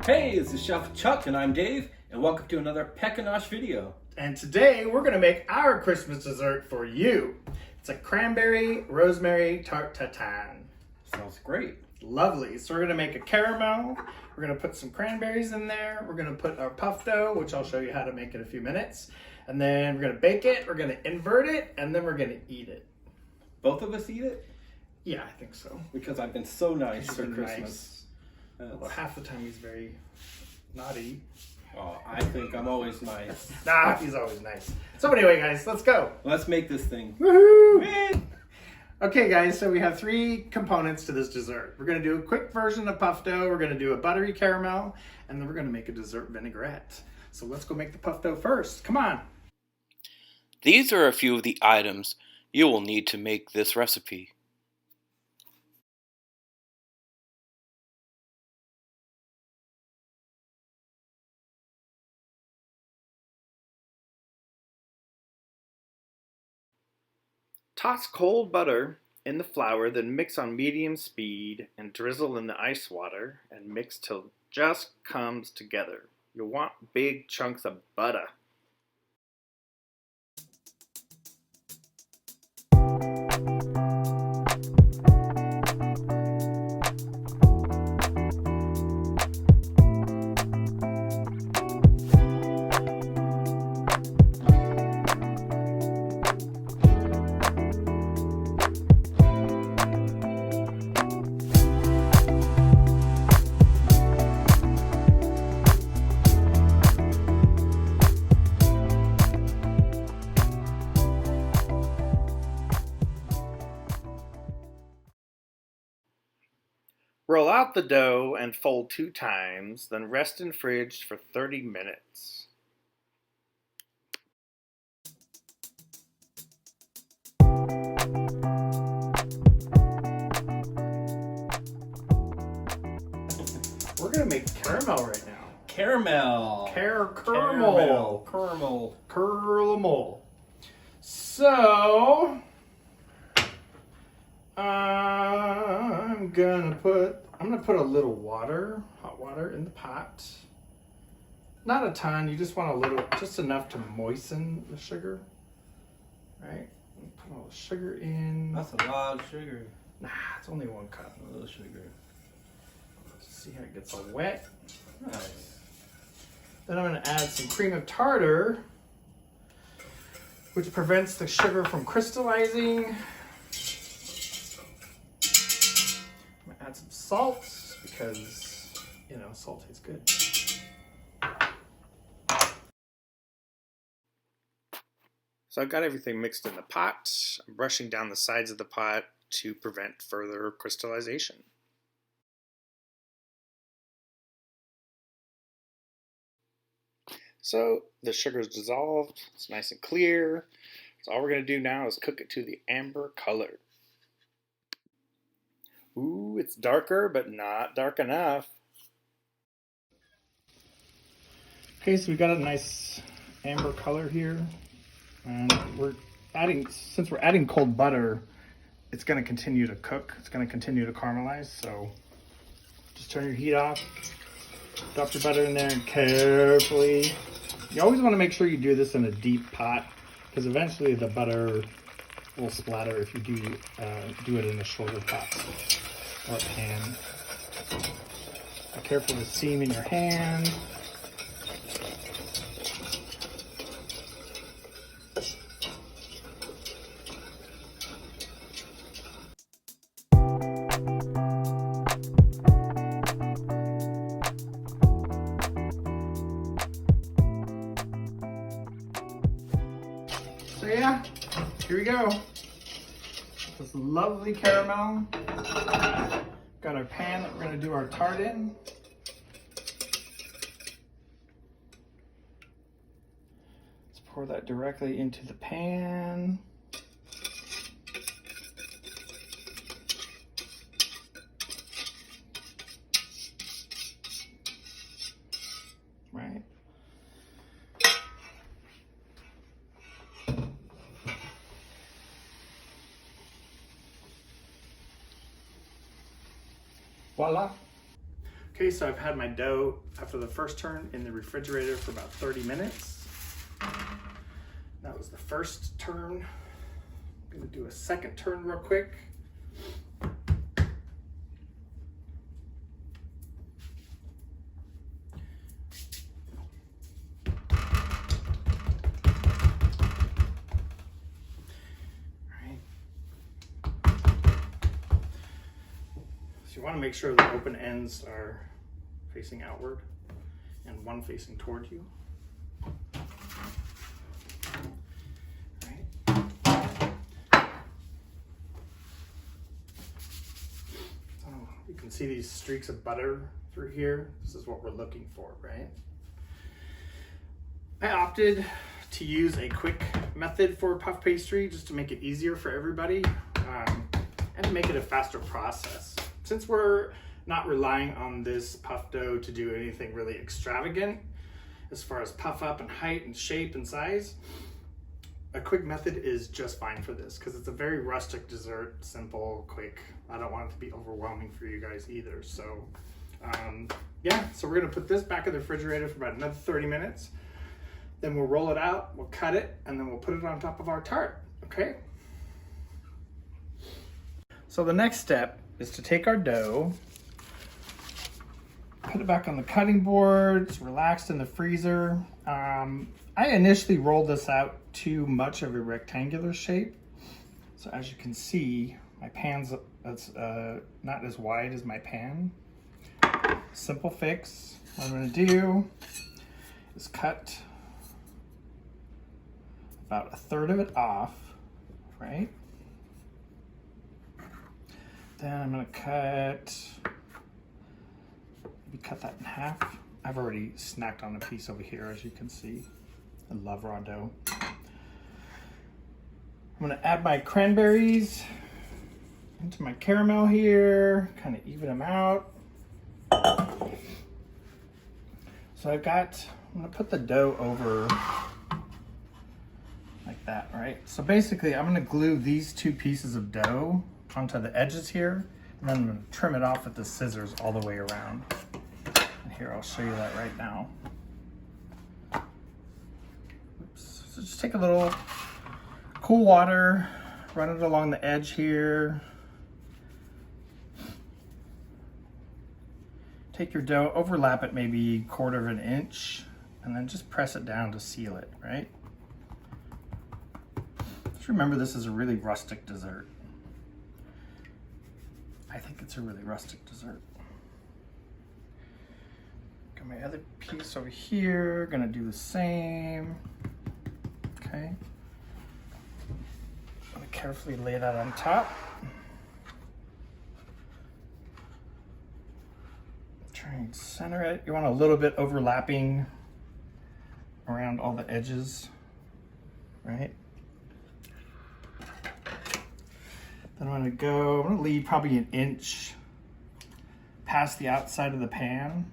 Hey, this is Chef Chuck and I'm Dave, and welcome to another Pekinosh video. And today we're going to make our Christmas dessert for you. It's a cranberry rosemary tart tatin. Sounds great. Lovely. So we're going to make a caramel. We're going to put some cranberries in there. We're going to put our puff dough, which I'll show you how to make in a few minutes. And then we're going to bake it. We're going to invert it, and then we're going to eat it. Both of us eat it? Yeah, I think so. Because I've been so nice He's for been Christmas. nice. Well, half the time he's very naughty. Oh, I think I'm always nice. Nah, he's always nice. So anyway, guys, let's go. Let's make this thing. Woohoo! Okay, guys, so we have three components to this dessert. We're going to do a quick version of puff dough. We're going to do a buttery caramel, and then we're going to make a dessert vinaigrette. So let's go make the puff dough first. Come on. These are a few of the items you will need to make this recipe. Toss cold butter in the flour, then mix on medium speed and drizzle in the ice water and mix till just comes together. You'll want big chunks of butter. Roll out the dough and fold 2 times, then rest in fridge for 30 minutes. We're going to make caramel right now. Caramel. Caramel. Caramel. Caramel. So, I'm gonna put a little water, hot water in the pot. Not a ton, you just want a little, just enough to moisten the sugar. Right? Put all the sugar in. That's a lot of sugar. Nah, it's only 1 cup. A little sugar. Just see how it gets all wet. Nice. Then I'm gonna add some cream of tartar, which prevents the sugar from crystallizing. Add some salt because, you know, salt tastes good. So I've got everything mixed in the pot. I'm brushing down the sides of the pot to prevent further crystallization. So the sugar is dissolved, it's nice and clear. So all we're going to do now is cook it to the amber color. Ooh, it's darker, but not dark enough. Okay, so we got a nice amber color here. And since we're adding cold butter, it's gonna continue to cook. It's gonna continue to caramelize, so just turn your heat off. Drop your butter in there and carefully. You always wanna make sure you do this in a deep pot because eventually the butter will splatter if you do it in a shorter pot or a pan. Be careful of the seam in your hand. So yeah, here we go. This lovely caramel. Got our pan that we're going to do our tart in. Let's pour that directly into the pan. Right. Voila. Okay, so I've had my dough after the first turn in the refrigerator for about 30 minutes. That was the first turn. I'm gonna do a second turn real quick. You want to make sure the open ends are facing outward and one facing toward you. Right. So you can see these streaks of butter through here. This is what we're looking for, right? I opted to use a quick method for puff pastry just to make it easier for everybody and to make it a faster process. Since we're not relying on this puff dough to do anything really extravagant as far as puff up and height and shape and size, a quick method is just fine for this because it's a very rustic dessert, simple, quick. I don't want it to be overwhelming for you guys either. So yeah, so we're gonna put this back in the refrigerator for about another 30 minutes. Then we'll roll it out, we'll cut it, and then we'll put it on top of our tart, okay? So the next step is to take our dough, put it back on the cutting board. It's relaxed in the freezer. I initially rolled this out too much of a rectangular shape. So as you can see, my pan's not as wide as my pan. Simple fix. What I'm gonna do is cut about a third of it off, right? Then I'm gonna cut that in half. I've already snacked on a piece over here, as you can see. I love raw dough. I'm gonna add my cranberries into my caramel here, kind of even them out. So I'm gonna put the dough over like that, right? So basically I'm gonna glue these two pieces of dough onto the edges here, and then I'm gonna trim it off with the scissors all the way around. And here, I'll show you that right now. Oops. So just take a little cool water, run it along the edge here. Take your dough, overlap it maybe 1/4 of an inch, and then just press it down to seal it, right? Just remember, this is a really rustic dessert. I think it's a really rustic dessert. Got my other piece over here, gonna do the same. Okay. I'm gonna carefully lay that on top. Try and center it. You want a little bit overlapping around all the edges, right? Then I'm gonna leave probably an inch past the outside of the pan.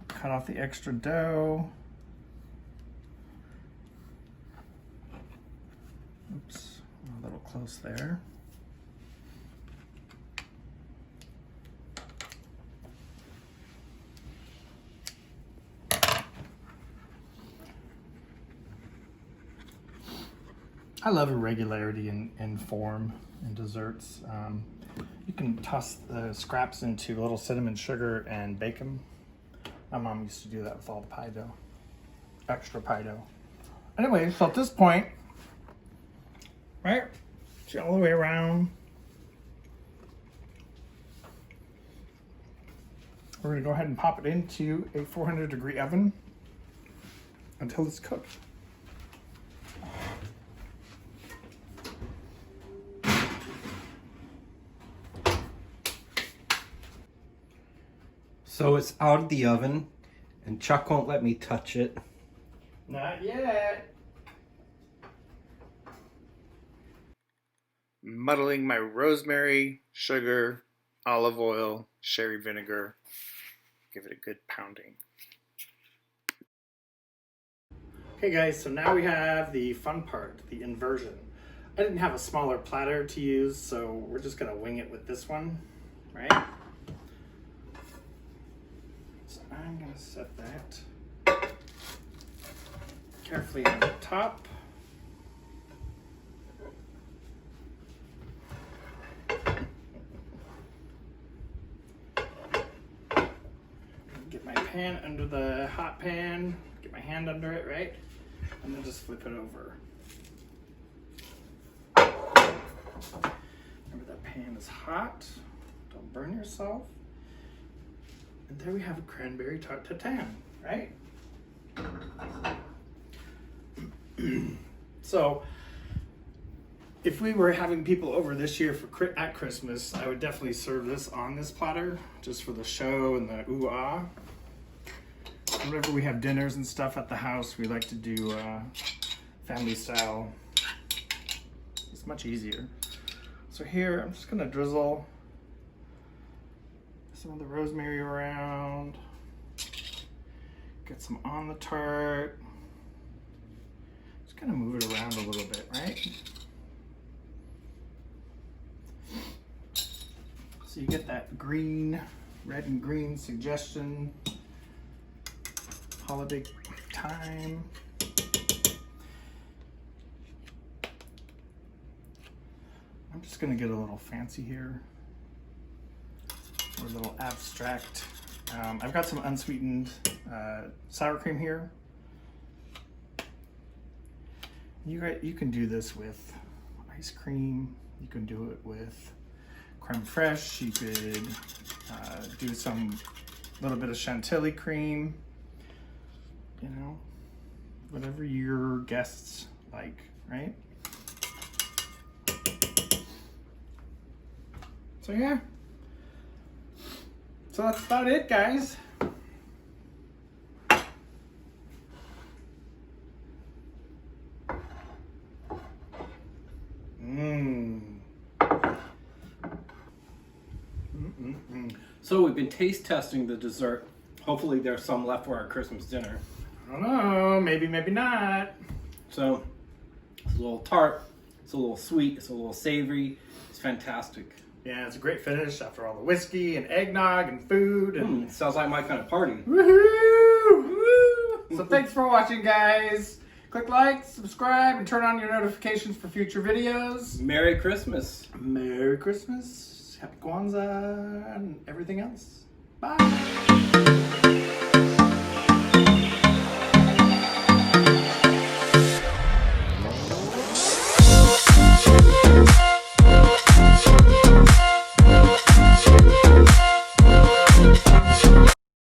Cut off the extra dough. Oops, a little close there. I love irregularity in form in desserts. You can toss the scraps into a little cinnamon sugar and bake them. My mom used to do that with all the pie dough, extra pie dough. Anyway, so at this point, right, see all the way around. We're gonna go ahead and pop it into a 400-degree oven until it's cooked. So it's out of the oven, and Chuck won't let me touch it. Not yet. Muddling my rosemary, sugar, olive oil, sherry vinegar. Give it a good pounding. Okay guys, so now we have the fun part, the inversion. I didn't have a smaller platter to use, so we're just gonna wing it with this one, right? I'm gonna set that carefully on the top. Get my pan under the hot pan, get my hand under it, right? And then just flip it over. Remember that pan is hot, don't burn yourself. And there we have a Cranberry Tarte tatin, right? So, if we were having people over this year at Christmas, I would definitely serve this on this platter, just for the show and the ooh-ah. Whenever we have dinners and stuff at the house, we like to do family style. It's much easier. So here, I'm just gonna drizzle some of the rosemary around. Get some on the tart. Just gonna move it around a little bit, right? So you get that green, red and green suggestion. Holiday time. I'm just gonna get a little fancy here. Or a little abstract. I've got some unsweetened sour cream here. You can do this with ice cream. You can do it with creme fraiche. You could do some little bit of chantilly cream. You know, whatever your guests like, right? So yeah. So that's about it, guys. So we've been taste testing the dessert. Hopefully there's some left for our Christmas dinner. I don't know, maybe not. So it's a little tart, it's a little sweet, it's a little savory. It's fantastic. Yeah, it's a great finish after all the whiskey and eggnog and food. And Sounds like my kind of party. woohoo! Woo! So thanks for watching, guys. Click like, subscribe, and turn on your notifications for future videos. Merry Christmas. Merry Christmas, Happy Kwanzaa, and everything else. Bye.